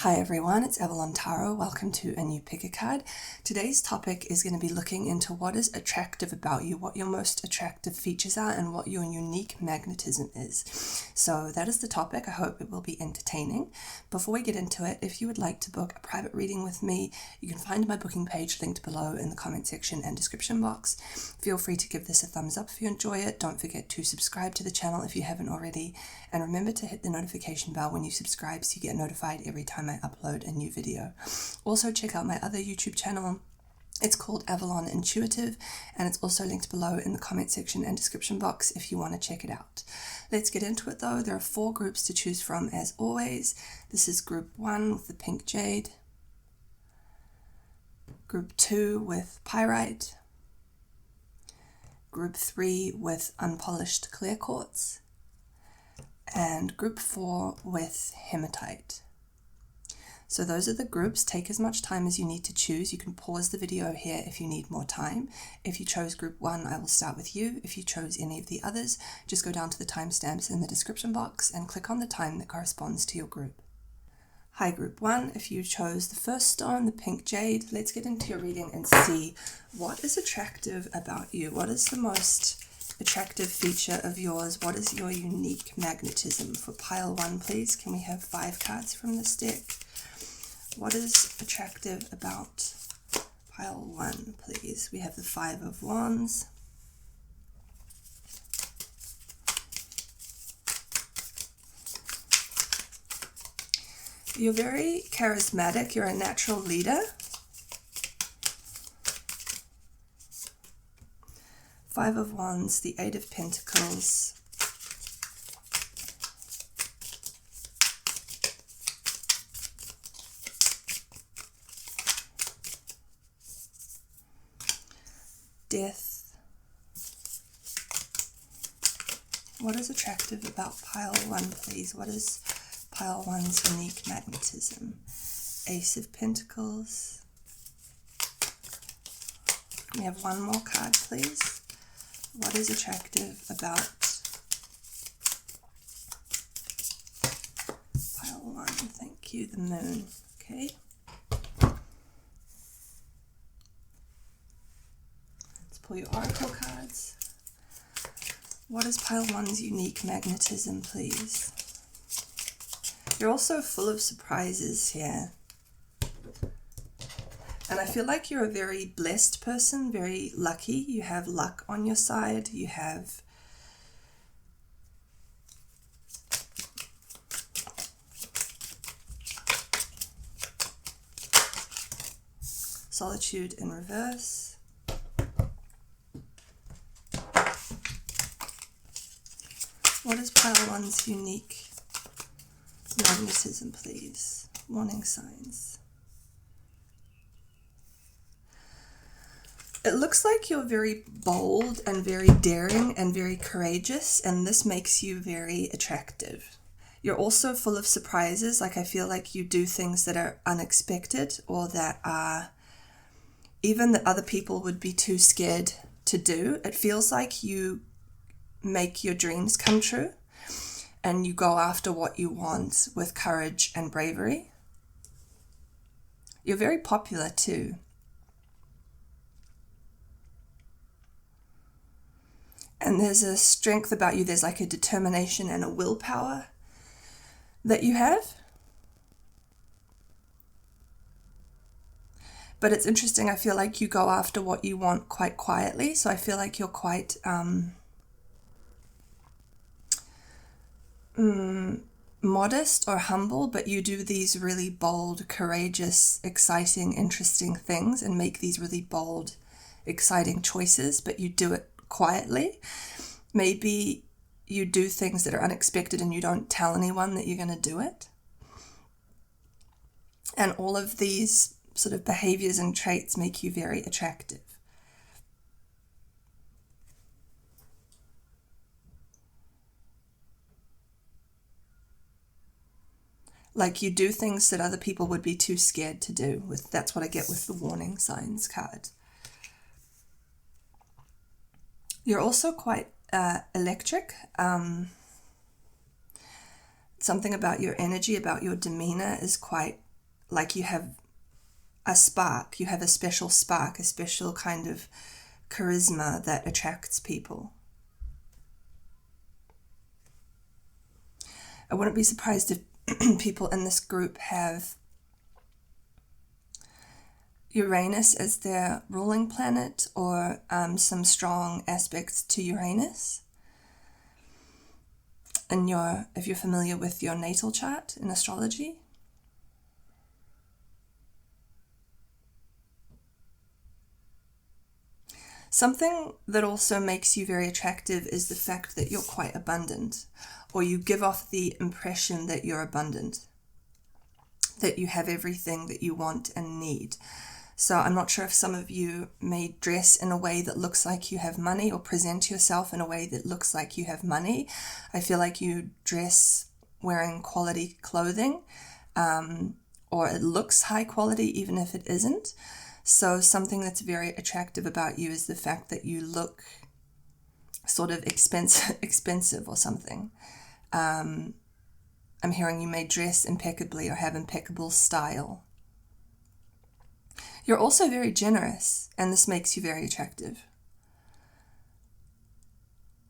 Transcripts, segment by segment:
Hi everyone, it's Avalon Tarot. Welcome to a new pick a card. Today's topic is going to be looking into what is attractive about you, what your most attractive features are, and what your unique magnetism is. So that is the topic. I hope it will be entertaining. Before we get into it, if you would like to book a private reading with me, you can find my booking page linked below in the comment section and description box. Feel free to give this a thumbs up if you enjoy it. Don't forget to subscribe to the channel if you haven't already, and remember to hit the notification bell when you subscribe so you get notified every time I upload a new video. Also check out my other YouTube channel. It's called Avalon Intuitive, and it's also linked below in the comment section and description box if you want to check it out. Let's get into it though. There are 4 groups to choose from as always. This is group 1 with the pink jade, group 2 with pyrite, group 3 with unpolished clear quartz, and group 4 with hematite. So those are the groups. Take as much time as you need to choose. You can pause the video here if you need more time. If you chose group 1, I will start with you. If you chose any of the others, just go down to the timestamps in the description box and click on the time that corresponds to your group. Hi group 1, if you chose the first stone, the pink jade, let's get into your reading and see what is attractive about you. What is the most attractive feature of yours? What is your unique magnetism? For pile 1, please, can we have 5 cards from this deck? What is attractive about pile 1, please? We have the 5 of Wands. You're very charismatic. You're a natural leader. 5 of Wands, the 8 of Pentacles, Death. What is attractive about pile 1, please? What is pile 1's unique magnetism? Ace of Pentacles. Can we have one more card, please? What is attractive about pile 1? Thank you. The Moon. Okay. Pull your oracle cards. What is pile 1's unique magnetism, please? You're also full of surprises here. And I feel like you're a very blessed person, very lucky. You have luck on your side. You have solitude in reverse. What is pile 1's unique magnetism, please? Warning signs. It looks like you're very bold and very daring and very courageous, and this makes you very attractive. You're also full of surprises. Like, I feel like you do things that are unexpected or that are even that other people would be too scared to do. It feels like you make your dreams come true and you go after what you want with courage and bravery. You're very popular too. And there's a strength about you. There's like a determination and a willpower that you have. But it's interesting. I feel like you go after what you want quite quietly. So I feel like you're quite modest or humble, but you do these really bold, courageous, exciting, interesting things and make these really bold, exciting choices, but you do it quietly. Maybe you do things that are unexpected and you don't tell anyone that you're going to do it. And all of these sort of behaviors and traits make you very attractive. Like, you do things that other people would be too scared to do. That's what I get with the warning signs card. You're also quite electric. Something about your energy, about your demeanor is quite like you have a spark, you have a special spark, a special kind of charisma that attracts people. I wouldn't be surprised if people in this group have Uranus as their ruling planet, or some strong aspects to Uranus. If you're familiar with your natal chart in astrology. Something that also makes you very attractive is the fact that you're quite abundant, or you give off the impression that you're abundant, that you have everything that you want and need. So I'm not sure if some of you may dress in a way that looks like you have money, or present yourself in a way that looks like you have money. I feel like you dress wearing quality clothing, or it looks high quality even if it isn't. So something that's very attractive about you is the fact that you look sort of expensive or something. I'm hearing you may dress impeccably or have impeccable style. You're also very generous, and this makes you very attractive.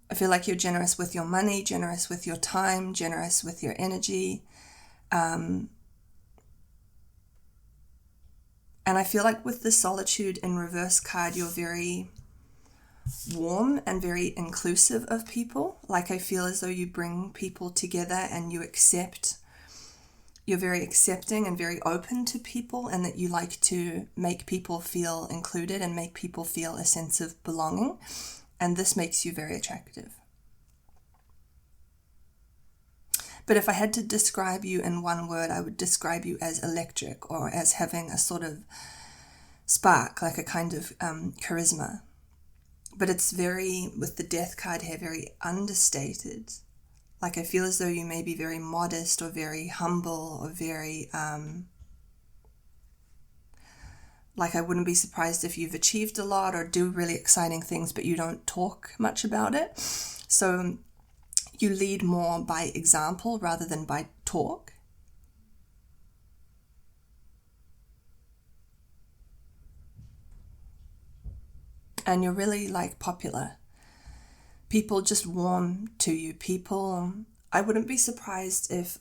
I feel like you're generous with your money, generous with your time, generous with your energy. And I feel like with the Solitude in reverse card, you're very warm and very inclusive of people. Like I feel as though you bring people together and you're very accepting and very open to people, and that you like to make people feel included and make people feel a sense of belonging. And this makes you very attractive. But if I had to describe you in one word, I would describe you as electric, or as having a sort of spark, like a kind of charisma. But it's very, with the Death card here, very understated. Like I feel as though you may be very modest, or very humble, or very, like I wouldn't be surprised if you've achieved a lot or do really exciting things, but you don't talk much about it. So you lead more by example rather than by talk. And you're really like popular. People just warm to you. I wouldn't be surprised if,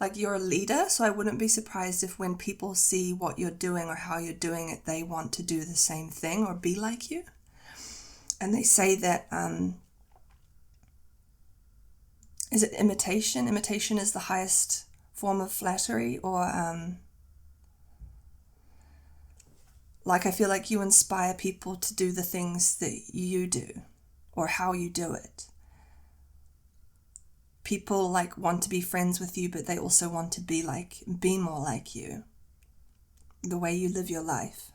like you're a leader, so I wouldn't be surprised if when people see what you're doing or how you're doing it, they want to do the same thing or be like you. And they say that, is it imitation? Imitation is the highest form of flattery, or like I feel like you inspire people to do the things that you do or how you do it. People like want to be friends with you, but they also want to be more like you, the way you live your life.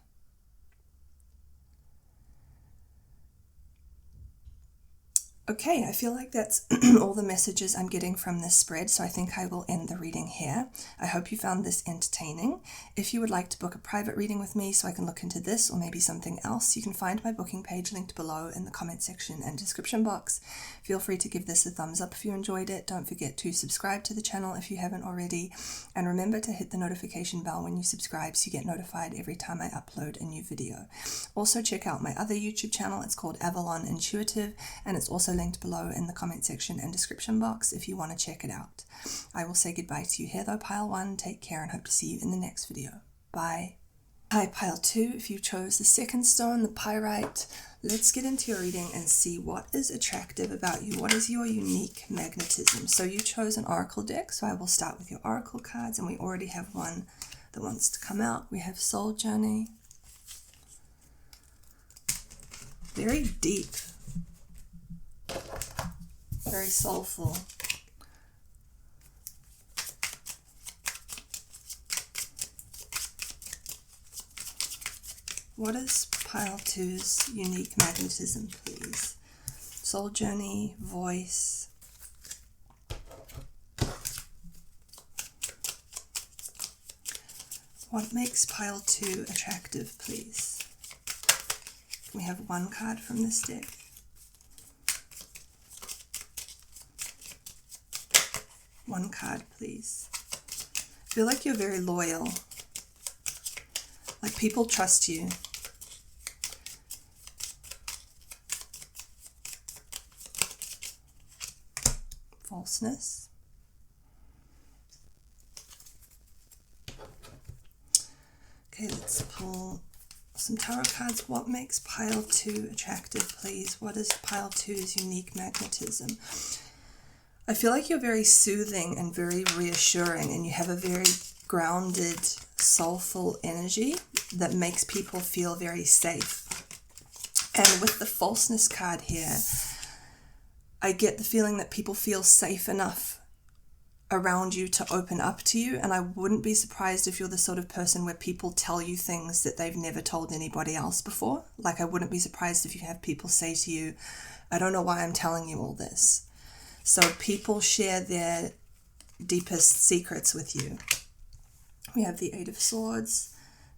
Okay, I feel like that's all the messages I'm getting from this spread, so I think I will end the reading here. I hope you found this entertaining. If you would like to book a private reading with me so I can look into this or maybe something else, you can find my booking page linked below in the comment section and description box. Feel free to give this a thumbs up if you enjoyed it. Don't forget to subscribe to the channel if you haven't already, and remember to hit the notification bell when you subscribe so you get notified every time I upload a new video. Also check out my other YouTube channel. It's called Avalon Intuitive, and it's also linked below in the comment section and description box if you want to check it out. I will say goodbye to you here though, Pile 1. Take care and hope to see you in the next video. Bye. Hi, Pile 2. If you chose the second stone, the pyrite, let's get into your reading and see what is attractive about you. What is your unique magnetism? So you chose an oracle deck, so I will start with your oracle cards, and we already have one that wants to come out. We have Soul Journey. Very deep. Very soulful. What is Pile 2's unique magnetism, please? Soul Journey, voice. What makes Pile 2 attractive, please? We have one card from this deck. one card, please. I feel like you're very loyal. Like people trust you. Falseness. Okay, let's pull some tarot cards. What makes pile 2 attractive, please? What is pile 2's unique magnetism? I feel like you're very soothing and very reassuring, and you have a very grounded, soulful energy that makes people feel very safe. And with the falseness card here, I get the feeling that people feel safe enough around you to open up to you, and I wouldn't be surprised if you're the sort of person where people tell you things that they've never told anybody else before. Like, I wouldn't be surprised if you have people say to you, I don't know why I'm telling you all this. So people share their deepest secrets with you. We have the 8 of Swords,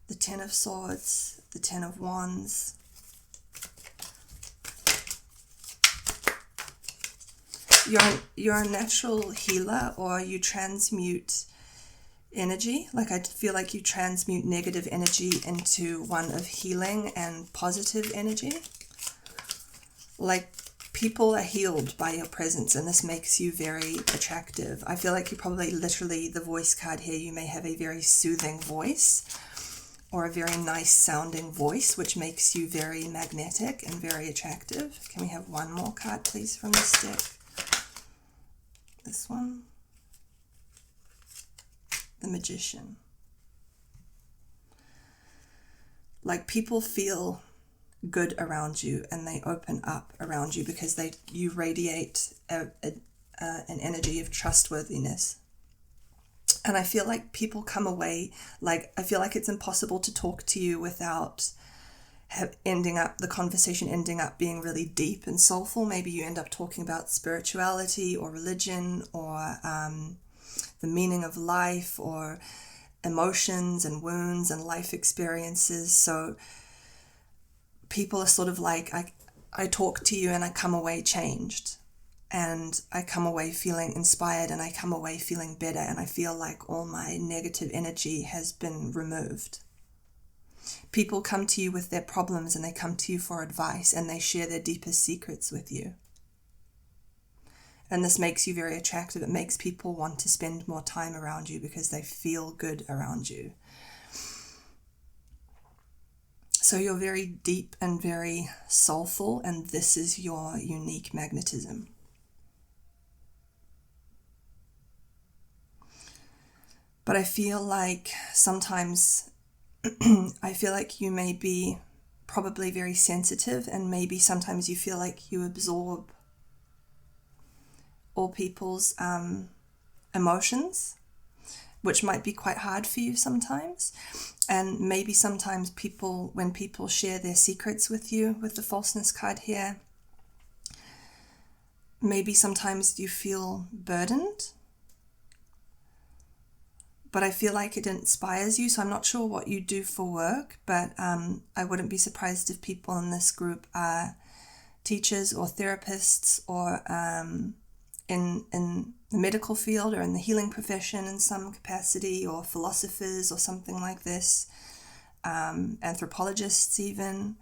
the 10 of Swords, the 10 of Wands. You're a natural healer, or you transmute energy. Like, I feel like you transmute negative energy into one of healing and positive energy. Like, people are healed by your presence, and this makes you very attractive. I feel like you probably, literally, the voice card here, you may have a very soothing voice or a very nice sounding voice, which makes you very magnetic and very attractive. Can we have one more card, please, from this deck? This one. The Magician. Like, people feel good around you, and they open up around you because you radiate an energy of trustworthiness. And I feel like people come away, like, I feel like it's impossible to talk to you without the conversation ending up being really deep and soulful. Maybe you end up talking about spirituality or religion or the meaning of life or emotions and wounds and life experiences. So people are sort of like, I talk to you and I come away changed, and I come away feeling inspired, and I come away feeling better, and I feel like all my negative energy has been removed. People come to you with their problems, and they come to you for advice, and they share their deepest secrets with you. And this makes you very attractive. It makes people want to spend more time around you because they feel good around you. So you're very deep and very soulful, and this is your unique magnetism. But I feel like sometimes, I feel like you may be probably very sensitive, and maybe sometimes you feel like you absorb all people's emotions, which might be quite hard for you sometimes. And maybe sometimes when people share their secrets with you, with the falseness card here, maybe sometimes you feel burdened. But I feel like it inspires you, so I'm not sure what you do for work, but I wouldn't be surprised if people in this group are teachers or therapists or in the medical field or in the healing profession in some capacity, or philosophers or something like this, anthropologists even.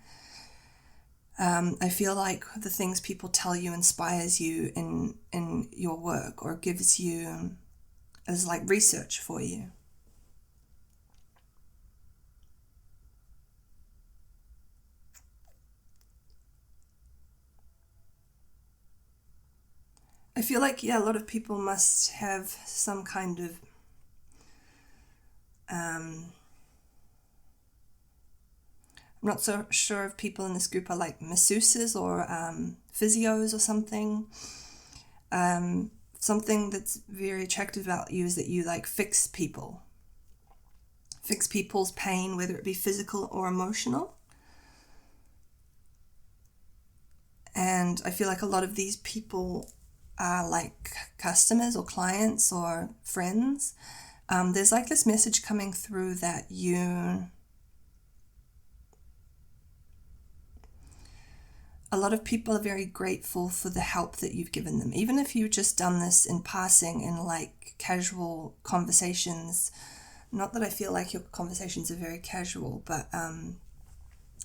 I feel like the things people tell you inspires you in your work, or gives you as like research for you. I feel like, a lot of people must have some kind of I'm not so sure if people in this group are like masseuses or physios or something. Something that's very attractive about you is that you like fix people's pain, whether it be physical or emotional. And I feel like a lot of these people are like customers or clients or friends. There's like this message coming through that a lot of people are very grateful for the help that you've given them. Even if you've just done this in passing, in like casual conversations. Not that I feel like your conversations are very casual, but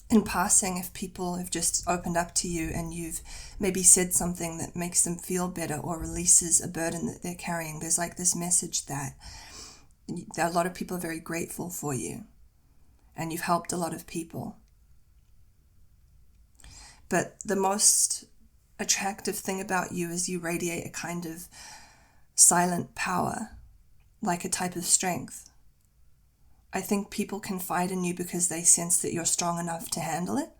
in passing, if people have just opened up to you and you've maybe said something that makes them feel better or releases a burden that they're carrying, there's like this message that a lot of people are very grateful for you and you've helped a lot of people. But the most attractive thing about you is you radiate a kind of silent power, like a type of strength. I think people confide in you because they sense that you're strong enough to handle it.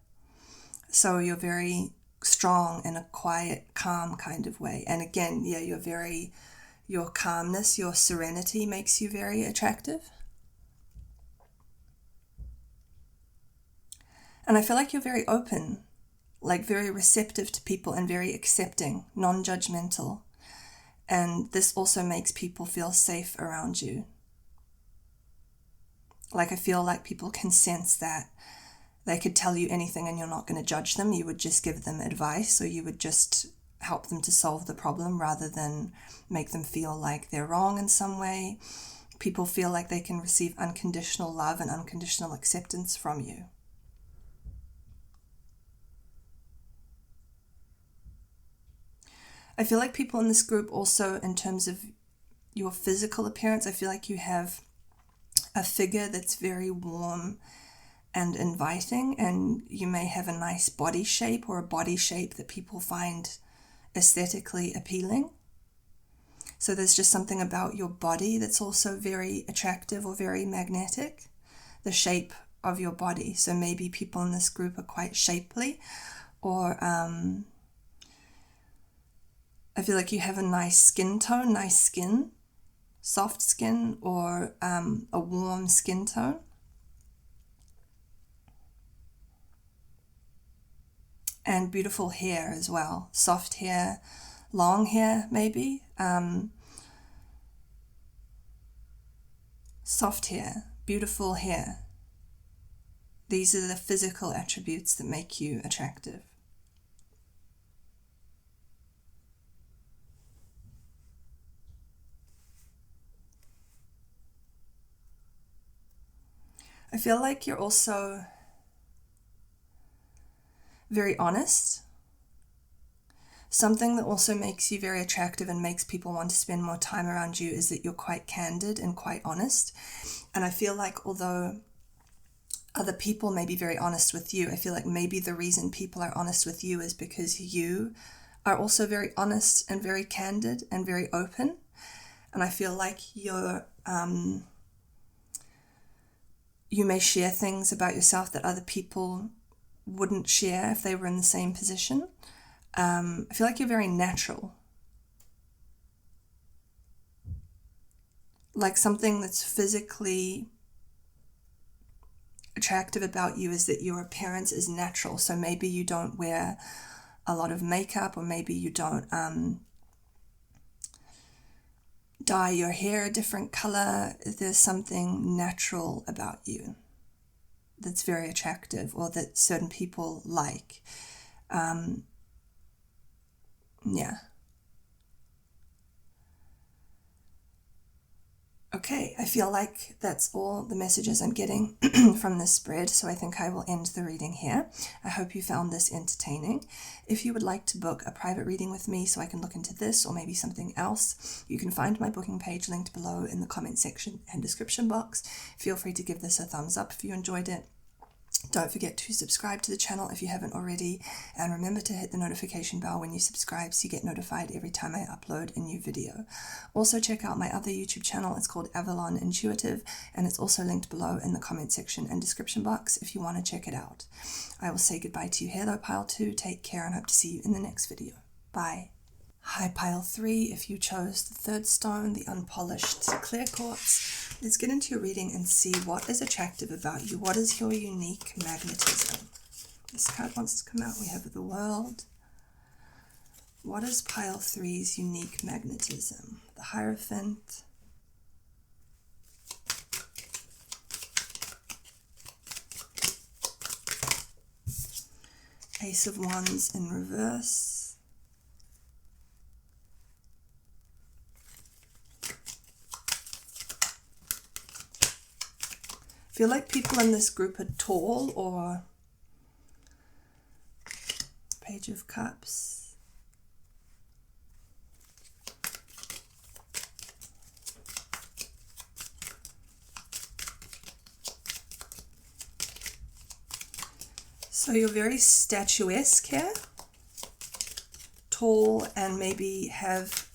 So you're very strong in a quiet, calm kind of way. And again, yeah, your calmness, your serenity makes you very attractive. And I feel like you're very open, like very receptive to people and very accepting, non-judgmental. And this also makes people feel safe around you. Like I feel like people can sense that they could tell you anything and you're not going to judge them. You would just give them advice, or you would just help them to solve the problem rather than make them feel like they're wrong in some way. People feel like they can receive unconditional love and unconditional acceptance from you. I feel like people in this group also, in terms of your physical appearance, I feel like you have a figure that's very warm and inviting, and you may have a nice body shape or a body shape that people find aesthetically appealing. So there's just something about your body that's also very attractive or very magnetic, the shape of your body. So maybe people in this group are quite shapely, or I feel like you have a nice skin tone, nice skin, soft skin, or a warm skin tone. And beautiful hair as well. Soft hair, long hair maybe. Soft hair, beautiful hair. These are the physical attributes that make you attractive. I feel like you're also very honest. Something that also makes you very attractive and makes people want to spend more time around you is that you're quite candid and quite honest. And I feel like although other people may be very honest with you, I feel like maybe the reason people are honest with you is because you are also very honest and very candid and very open. And I feel like you may share things about yourself that other people wouldn't share if they were in the same position. I feel like you're very natural. Like something that's physically attractive about you is that your appearance is natural. So maybe you don't wear a lot of makeup, or maybe you don't dye your hair a different color. There's something natural about you that's very attractive, or that certain people like. Yeah. Okay, I feel like that's all the messages I'm getting from this spread, so I think I will end the reading here. I hope you found this entertaining. If you would like to book a private reading with me so I can look into this or maybe something else, you can find my booking page linked below in the comment section and description box. Feel free to give this a thumbs up if you enjoyed it. Don't forget to subscribe to the channel if you haven't already, and remember to hit the notification bell when you subscribe so you get notified every time I upload a new video. Also check out my other YouTube channel. It's called Avalon Intuitive, and it's also linked below in the comment section and description box if you want to check it out. I will say goodbye to you here though, Pile 2. Take care and hope to see you in the next video. Bye. Hi Pile 3, if you chose the third stone, the unpolished clear quartz, let's get into your reading and see what is attractive about you. What is your unique magnetism? This card wants to come out. We have the World. What is Pile 3's unique magnetism? The Hierophant. Ace of Wands in reverse. I feel like people in this group are tall, or Page of Cups. So you're very statuesque here, tall, and maybe have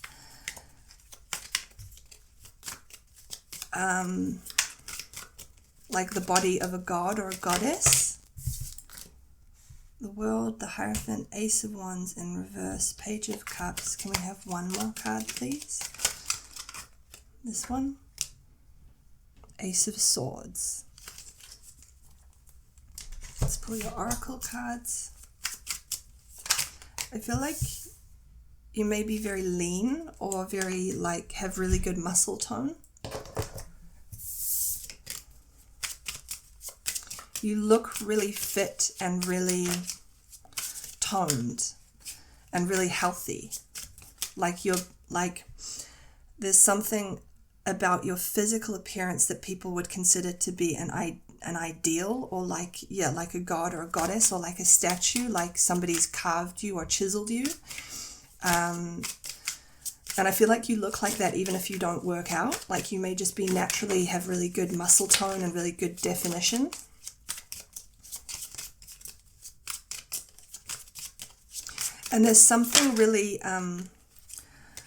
like the body of a god or a goddess. The World, the Hierophant, Ace of Wands in reverse, Page of Cups. Can we have one more card, please? This one. Ace of Swords. Let's pull your oracle cards. I feel like you may be very lean or very have really good muscle tone. You look really fit and really toned and really healthy. There's something about your physical appearance that people would consider to be an ideal, or like a god or a goddess, or like a statue, like somebody's carved you or chiseled you. And I feel like you look like that even if you don't work out. Like you may just be naturally have really good muscle tone and really good definition. And there's something really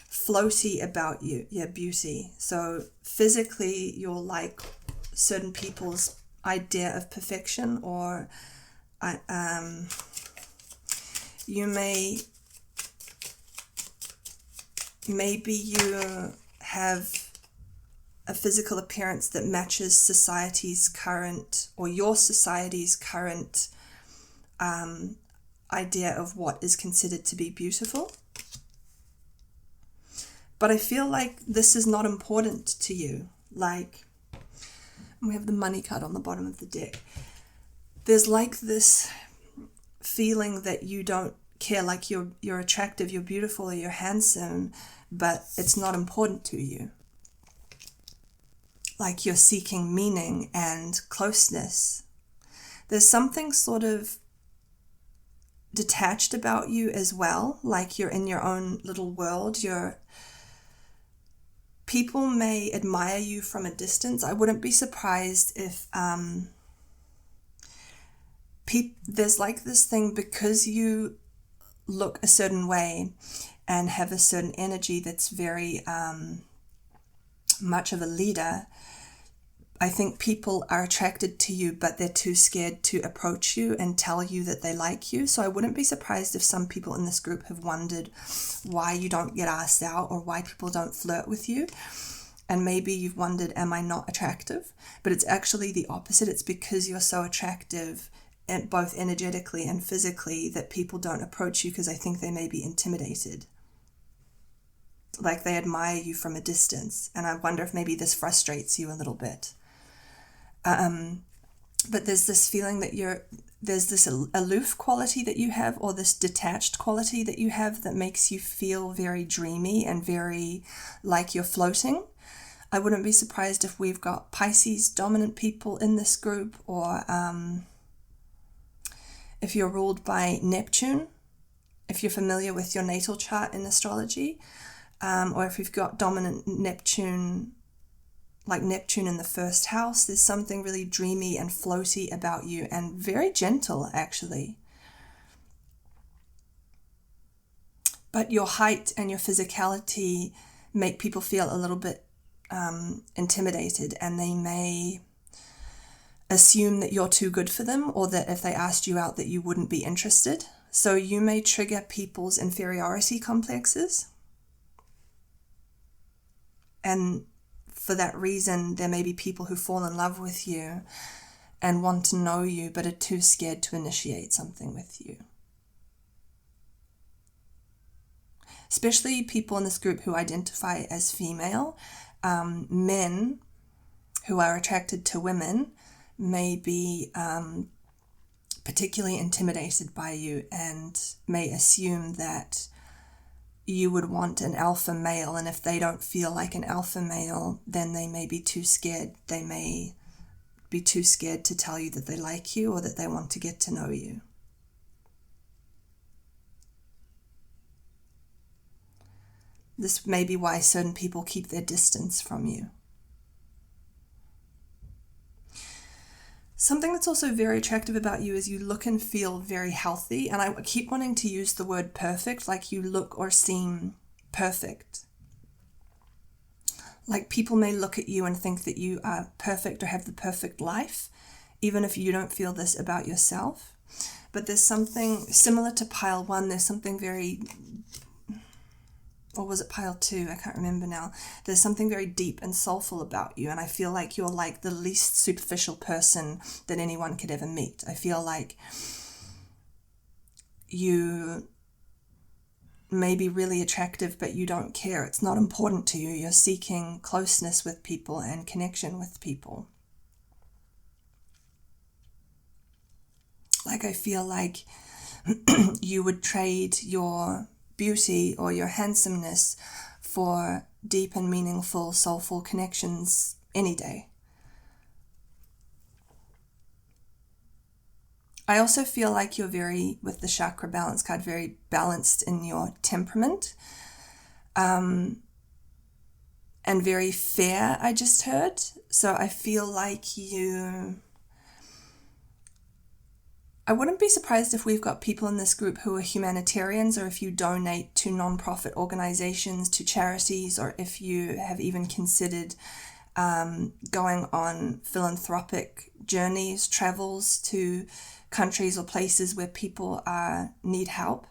floaty about you. Yeah, beauty. So physically, you're like certain people's idea of perfection, or you maybe you have a physical appearance that matches society's current, or your society's current idea of what is considered to be beautiful. But I feel like this is not important to you. Like, we have the Money card on the bottom of the deck. There's like this feeling that you don't care, like you're attractive, you're beautiful, or you're handsome, but it's not important to you. Like you're seeking meaning and closeness. There's something sort of detached about you as well, like you're in your own little world. People may admire you from a distance. I wouldn't be surprised if there's like this thing, because you look a certain way and have a certain energy that's very much of a leader. I think people are attracted to you, but they're too scared to approach you and tell you that they like you. So I wouldn't be surprised if some people in this group have wondered why you don't get asked out, or why people don't flirt with you. And maybe you've wondered, am I not attractive? But it's actually the opposite. It's because you're so attractive, and both energetically and physically, that people don't approach you because I think they may be intimidated. Like they admire you from a distance. And I wonder if maybe this frustrates you a little bit. But there's this feeling that there's this aloof quality that you have, or this detached quality that you have, that makes you feel very dreamy and very like you're floating. I wouldn't be surprised if we've got Pisces dominant people in this group, or if you're ruled by Neptune, if you're familiar with your natal chart in astrology, or if you've got dominant Neptune, like Neptune in the first house. There's something really dreamy and floaty about you, and very gentle actually. But your height and your physicality make people feel a little bit intimidated, and they may assume that you're too good for them, or that if they asked you out that you wouldn't be interested. So you may trigger people's inferiority complexes. And for that reason, there may be people who fall in love with you and want to know you, but are too scared to initiate something with you. Especially people in this group who identify as female. Men who are attracted to women may be particularly intimidated by you and may assume that you would want an alpha male, and if they don't feel like an alpha male, then they may be too scared. They may be too scared to tell you that they like you or that they want to get to know you. This may be why certain people keep their distance from you. Something that's also very attractive about you is you look and feel very healthy, and I keep wanting to use the word perfect, like you look or seem perfect. Like people may look at you and think that you are perfect or have the perfect life, even if you don't feel this about yourself. But there's something similar to pile 1, there's something very, or was it pile 2? I can't remember now. There's something very deep and soulful about you, and I feel like you're like the least superficial person that anyone could ever meet. I feel like you may be really attractive, but you don't care. It's not important to you. You're seeking closeness with people and connection with people. Like I feel like you would trade your beauty or your handsomeness for deep and meaningful, soulful connections any day. I also feel like you're very, with the chakra balance card, very balanced in your temperament, and very fair, I just heard. So I feel like I wouldn't be surprised if we've got people in this group who are humanitarians, or if you donate to non-profit organizations, to charities, or if you have even considered going on philanthropic journeys, travels to countries or places where people need help,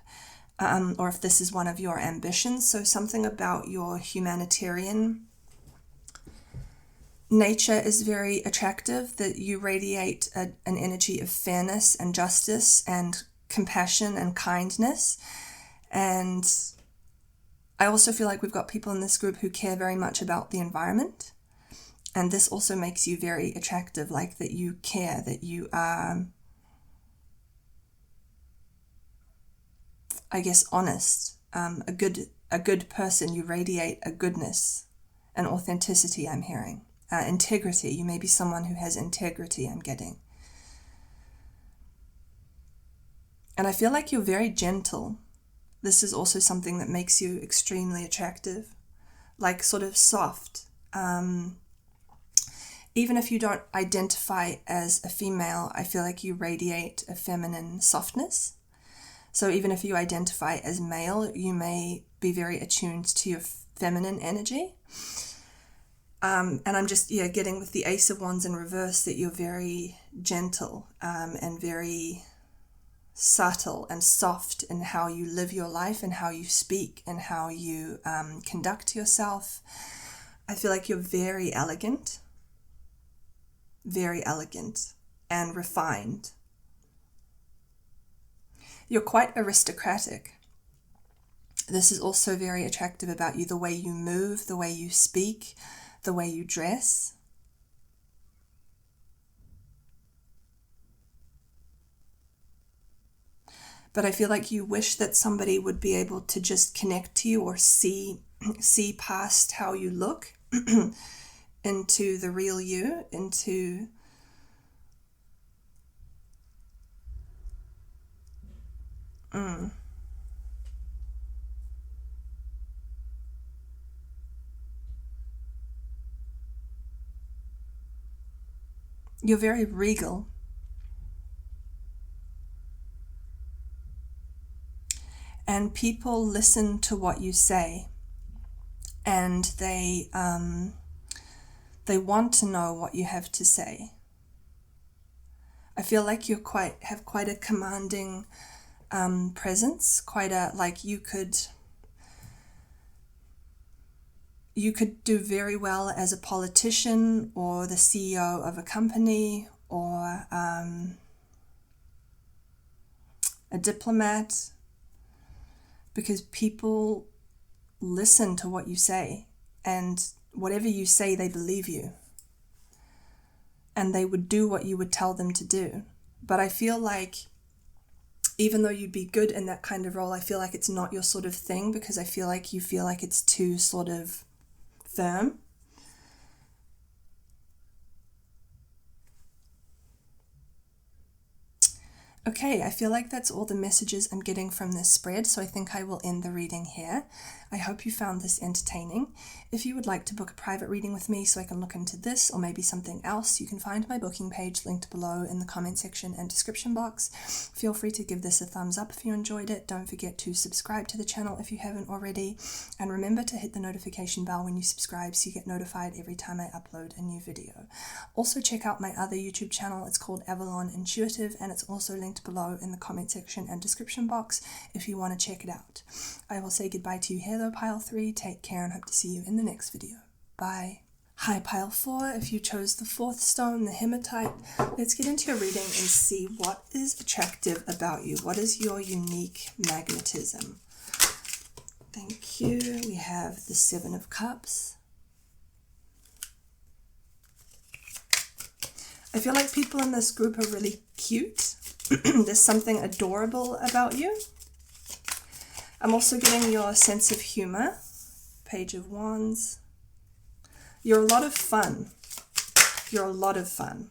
or if this is one of your ambitions. So something about your humanitarian nature is very attractive, that you radiate an energy of fairness and justice and compassion and kindness. And I also feel like we've got people in this group who care very much about the environment. And this also makes you very attractive, like that you care, that you are, I guess, honest, a good person. You radiate a goodness and authenticity, I'm hearing. Integrity. You may be someone who has integrity, I'm getting. And I feel like you're very gentle. This is also something that makes you extremely attractive, like sort of soft. Even if you don't identify as a female, I feel like you radiate a feminine softness. So even if you identify as male, you may be very attuned to your feminine energy. And I'm just, getting with the Ace of Wands in reverse that you're very gentle and very subtle and soft in how you live your life and how you speak and how you conduct yourself. I feel like you're very elegant and refined. You're quite aristocratic. This is also very attractive about you, the way you move, the way you speak, the way you dress. But I feel like you wish that somebody would be able to just connect to you or see past how you look into the real you, into You're very regal. And people listen to what you say, and they want to know what you have to say. I feel like you have quite a commanding presence, you could do very well as a politician or the CEO of a company or a diplomat, because people listen to what you say, and whatever you say, they believe you. And they would do what you would tell them to do. But I feel like even though you'd be good in that kind of role, I feel like it's not your sort of thing, because I feel like you feel like it's too sort of firm. Okay, I feel like that's all the messages I'm getting from this spread, so I think I will end the reading here. I hope you found this entertaining. If you would like to book a private reading with me so I can look into this or maybe something else, you can find my booking page linked below in the comment section and description box. Feel free to give this a thumbs up if you enjoyed it. Don't forget to subscribe to the channel if you haven't already. And remember to hit the notification bell when you subscribe so you get notified every time I upload a new video. Also check out my other YouTube channel. It's called Avalon Intuitive, and it's also linked below in the comment section and description box if you want to check it out. I will say goodbye to you here though, Pile 3. Take care and hope to see you in the next video. Bye. Hi Pile 4, if you chose the 4th stone, the hematite, let's get into your reading and see what is attractive about you. What is your unique magnetism? Thank you. We have the 7 of Cups. I feel like people in this group are really cute. There's something adorable about you. I'm also getting your sense of humor. Page of Wands. You're a lot of fun. You're a lot of fun.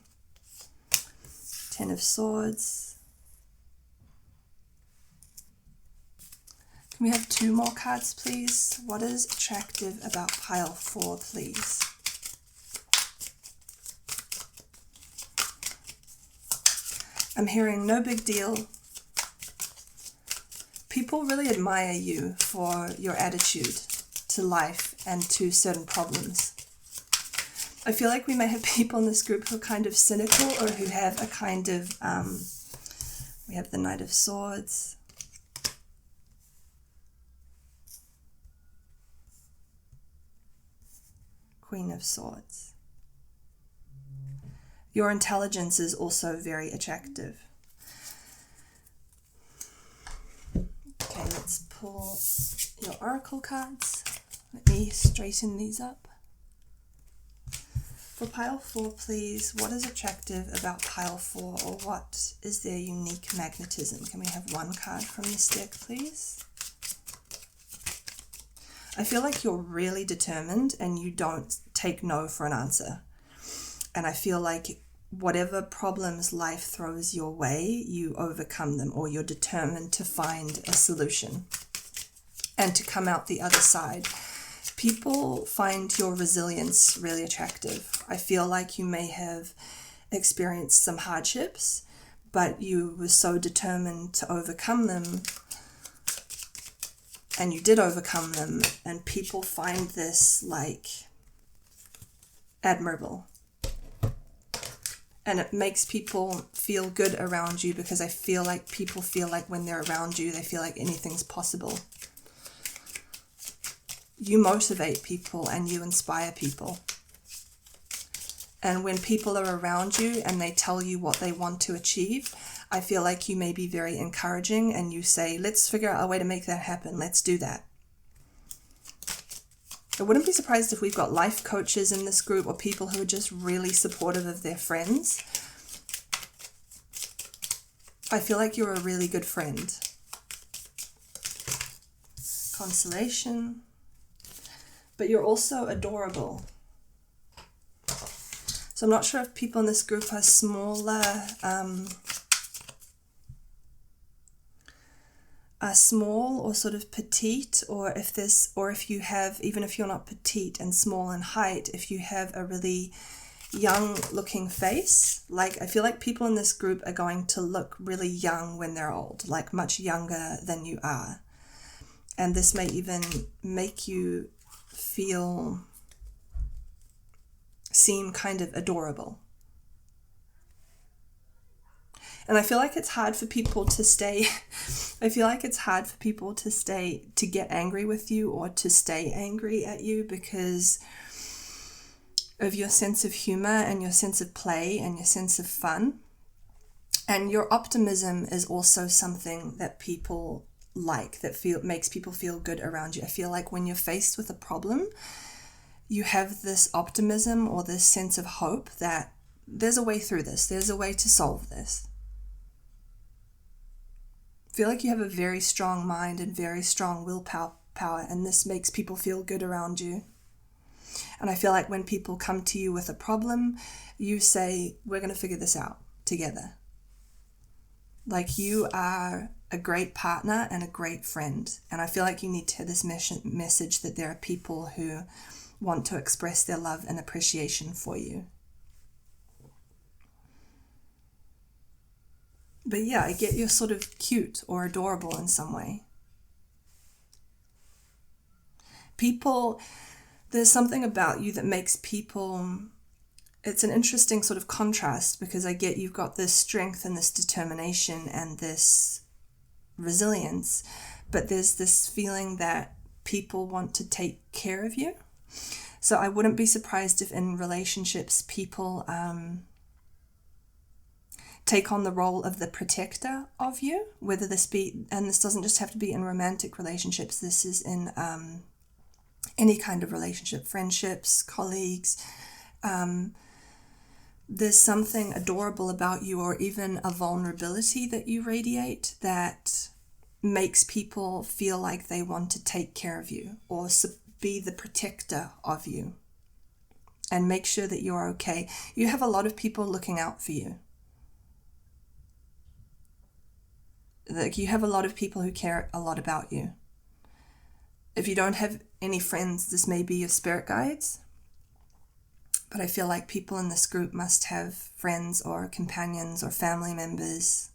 10 of Swords. Can we have 2 more cards, please? What is attractive about Pile 4, please? I'm hearing no big deal. People really admire you for your attitude to life and to certain problems. I feel like we may have people in this group who are kind of cynical, or who have a kind of, we have the Knight of Swords. Queen of Swords. Your intelligence is also very attractive. Okay, let's pull your oracle cards. Let me straighten these up. For Pile 4, please, what is attractive about Pile 4, or what is their unique magnetism? Can we have 1 card from this deck, please? I feel like you're really determined and you don't take no for an answer. And I feel like whatever problems life throws your way, you overcome them, or you're determined to find a solution and to come out the other side. People find your resilience really attractive. I feel like you may have experienced some hardships, but you were so determined to overcome them, and you did overcome them, and people find this like admirable. And it makes people feel good around you, because I feel like people feel like when they're around you, they feel like anything's possible. You motivate people and you inspire people. And when people are around you and they tell you what they want to achieve, I feel like you may be very encouraging, and you say, let's figure out a way to make that happen. Let's do that. I wouldn't be surprised if we've got life coaches in this group, or people who are just really supportive of their friends. I feel like you're a really good friend. Consolation. But you're also adorable. So I'm not sure if people in this group are smaller, are small or sort of petite, or if you have, even if you're not petite and small in height, if you have a really young looking face. Like, I feel like people in this group are going to look really young when they're old, like much younger than you are. And this may even make you seem kind of adorable. And I feel like it's hard for people to to get angry with you, or to stay angry at you, because of your sense of humor and your sense of play and your sense of fun. And your optimism is also something that people like, that makes people feel good around you. I feel like when you're faced with a problem, you have this optimism or this sense of hope that there's a way through this, there's a way to solve this. feel like you have a very strong mind and very strong willpower, and this makes people feel good around you. And I feel like when people come to you with a problem, you say, we're going to figure this out together. Like, you are a great partner and a great friend. And I feel like you need to hear this message that there are people who want to express their love and appreciation for you. But yeah, I get you're sort of cute or adorable in some way. People, there's something about you that makes people, it's an interesting sort of contrast, because I get you've got this strength and this determination and this resilience, but there's this feeling that people want to take care of you. So I wouldn't be surprised if in relationships people take on the role of the protector of you, whether this be, and this doesn't just have to be in romantic relationships, this is in any kind of relationship, friendships, colleagues. There's something adorable about you, or even a vulnerability that you radiate, that makes people feel like they want to take care of you or be the protector of you and make sure that you're okay. You have a lot of people looking out for you. Like, you have a lot of people who care a lot about you. If you don't have any friends, this may be your spirit guides. But I feel like people in this group must have friends or companions or family members.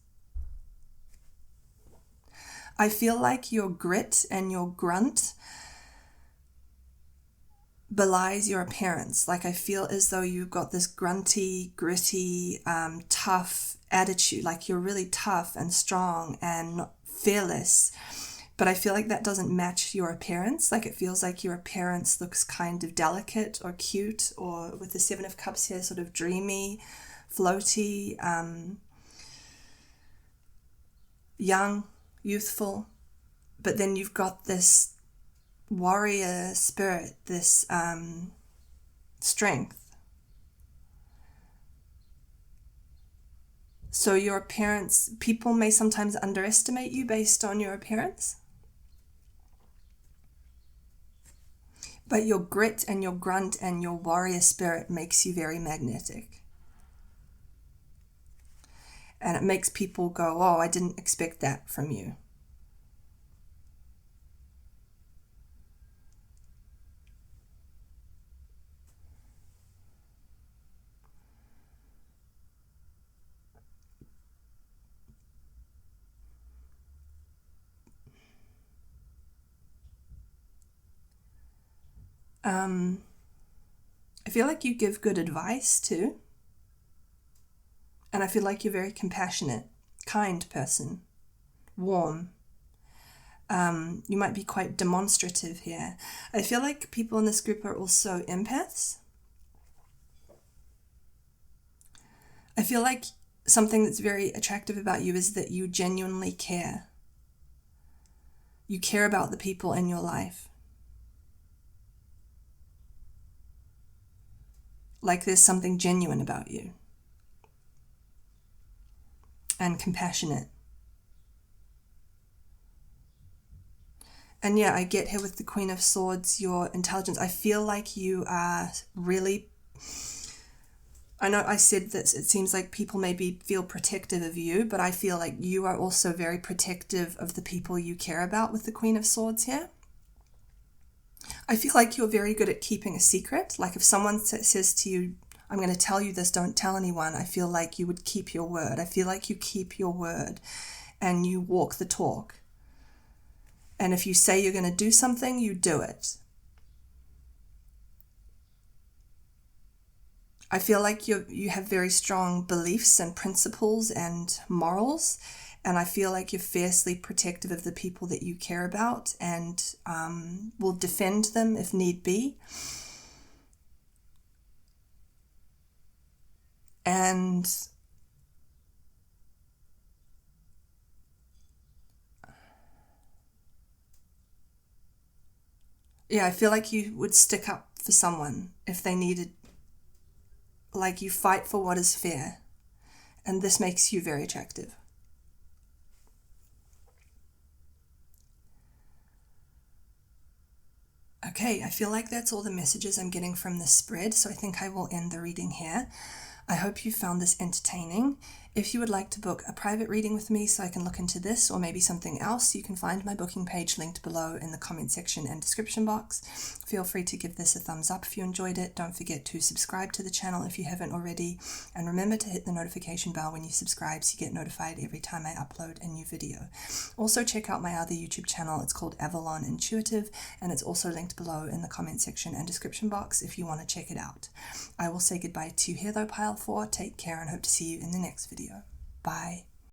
I feel like your grit and your grunt belies your appearance. Like, I feel as though you've got this grunty, gritty, tough attitude. Like, you're really tough and strong and fearless. But I feel like that doesn't match your appearance. Like, it feels like your appearance looks kind of delicate or cute, or with the Seven of Cups here, sort of dreamy, floaty, young, youthful. But then you've got this warrior spirit, this strength. So your appearance, people may sometimes underestimate you based on your appearance. But your grit and your grunt and your warrior spirit makes you very magnetic. And it makes people go, oh, I didn't expect that from you. I feel like you give good advice too. And I feel like you're very compassionate, kind person, warm. You might be quite demonstrative here. I feel like people in this group are also empaths. I feel like something that's very attractive about you is that you genuinely care. You care about the people in your life. Like, there's something genuine about you. And compassionate. And yeah, I get here with the Queen of Swords, your intelligence. I feel like you are really, I know I said this, it seems like people maybe feel protective of you, but I feel like you are also very protective of the people you care about with the Queen of Swords here. I feel like you're very good at keeping a secret. Like, if someone says to you, I'm going to tell you this, don't tell anyone, I feel like you would keep your word. I feel like you keep your word and you walk the talk. And if you say you're going to do something, you do it. I feel like you have very strong beliefs and principles and morals. And I feel like you're fiercely protective of the people that you care about and will defend them if need be. And yeah, I feel like you would stick up for someone if they needed, like, you fight for what is fair. And this makes you very attractive. Okay, I feel like that's all the messages I'm getting from this spread, so I think I will end the reading here. I hope you found this entertaining. If you would like to book a private reading with me so I can look into this or maybe something else, you can find my booking page linked below in the comment section and description box. Feel free to give this a thumbs up if you enjoyed it. Don't forget to subscribe to the channel if you haven't already. And remember to hit the notification bell when you subscribe so you get notified every time I upload a new video. Also check out my other YouTube channel. It's called Avalon Intuitive, and it's also linked below in the comment section and description box if you want to check it out. I will say goodbye to you here though, Pile 4. Take care and hope to see you in the next video. Bye.